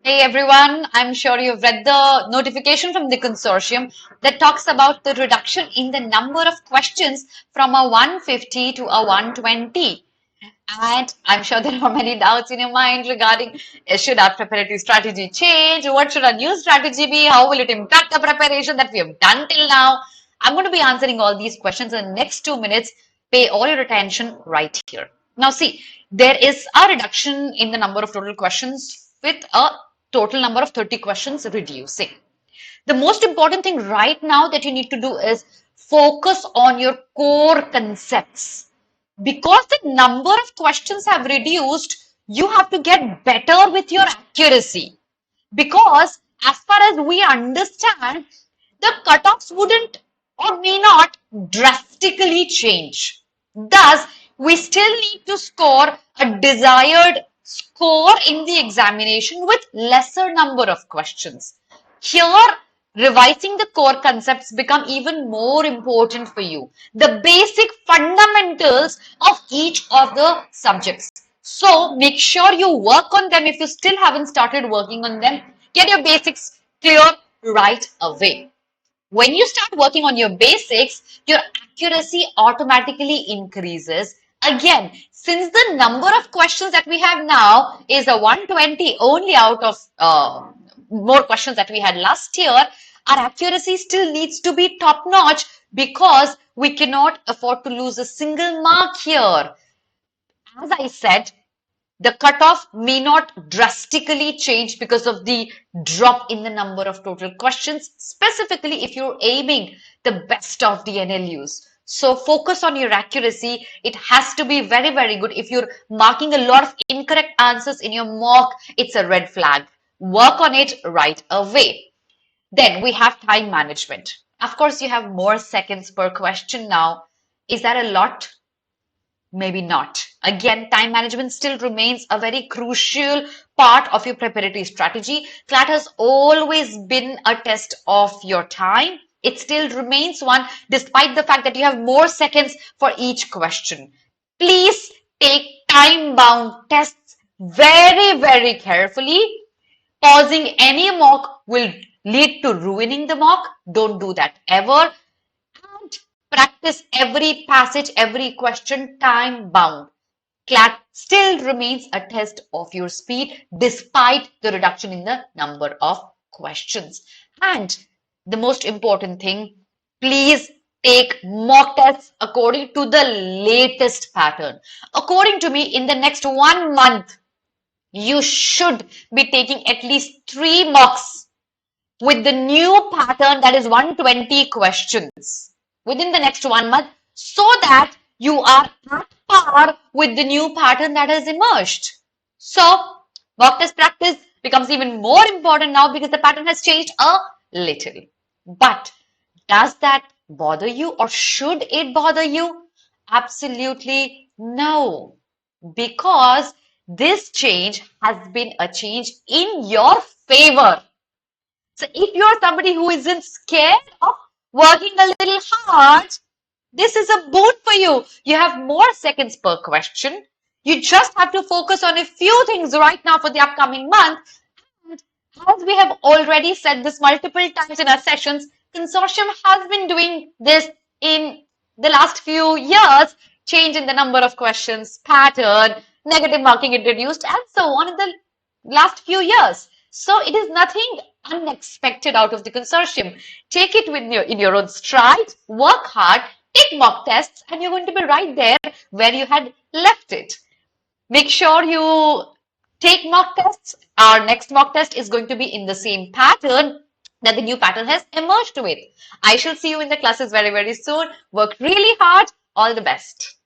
Hey everyone, I'm sure you've read the notification from the consortium that talks about the reduction in the number of questions from a 150 to a 120. And I'm sure there are many doubts in your mind regarding should our preparatory strategy change? What should our new strategy be? How will it impact the preparation that we have done till now? I'm going to be answering all these questions in the next 2 minutes. Pay all your attention right here. Now, see, there is a reduction in the number of total questions with a total number of 30 questions reducing. The most important thing right now that you need to do is focus on your core concepts. Because the number of questions have reduced, you have to get better with your accuracy. Because as far as we understand, the cutoffs wouldn't or may not drastically change. Thus, we still need to score a desired score in the examination with lesser number of questions. Here, revising the core concepts become even more important for you. The basic fundamentals of each of the subjects. So make sure you work on them. If you still haven't started working on them, get your basics clear right away. When you start working on your basics, your accuracy automatically increases. Again, since the number of questions that we have now is a 120 only out of more questions that we had last year, our accuracy still needs to be top notch because we cannot afford to lose a single mark here. As I said, the cutoff may not drastically change because of the drop in the number of total questions, specifically if you're aiming the best of the NLUs. So focus on your accuracy. It has to be very, very good. If you're marking a lot of incorrect answers in your mock, it's a red flag. Work on it right away. Then we have time management. Of course, you have more seconds per question now. Is that a lot? Maybe not. Again, time management still remains a very crucial part of your preparatory strategy. CLAT has always been a test of your time. It still remains one despite the fact that you have more seconds for each question. Please take time-bound tests very, very carefully. Pausing any mock will lead to ruining the mock. Don't do that ever. Practice every passage, every question time bound. CLAT still remains a test of your speed despite the reduction in the number of questions. And the most important thing, please take mock tests according to the latest pattern. According to me, in the next 1 month, you should be taking at least 3 mocks with the new pattern that is 120 questions within the next 1 month so that you are at par with the new pattern that has emerged. So mock test practice becomes even more important now because the pattern has changed a little. But does that bother you or should it bother you? Absolutely no. Because this change has been a change in your favor. So if you're somebody who isn't scared of working a little hard, this is a boon for you. You have more seconds per question. You just have to focus on a few things right now for the upcoming month. And as we have already said this multiple times in our sessions, consortium has been doing this in the last few years, change in the number of questions, pattern, negative marking introduced, and so on in the last few years. So it is nothing unexpected out of the consortium. Take it in your own stride, work hard, take mock tests, and you're going to be right there where you had left it. Make sure you take mock tests. Our next mock test is going to be in the same pattern that the new pattern has emerged with. I shall see you in the classes very, very soon. Work really hard. All the best.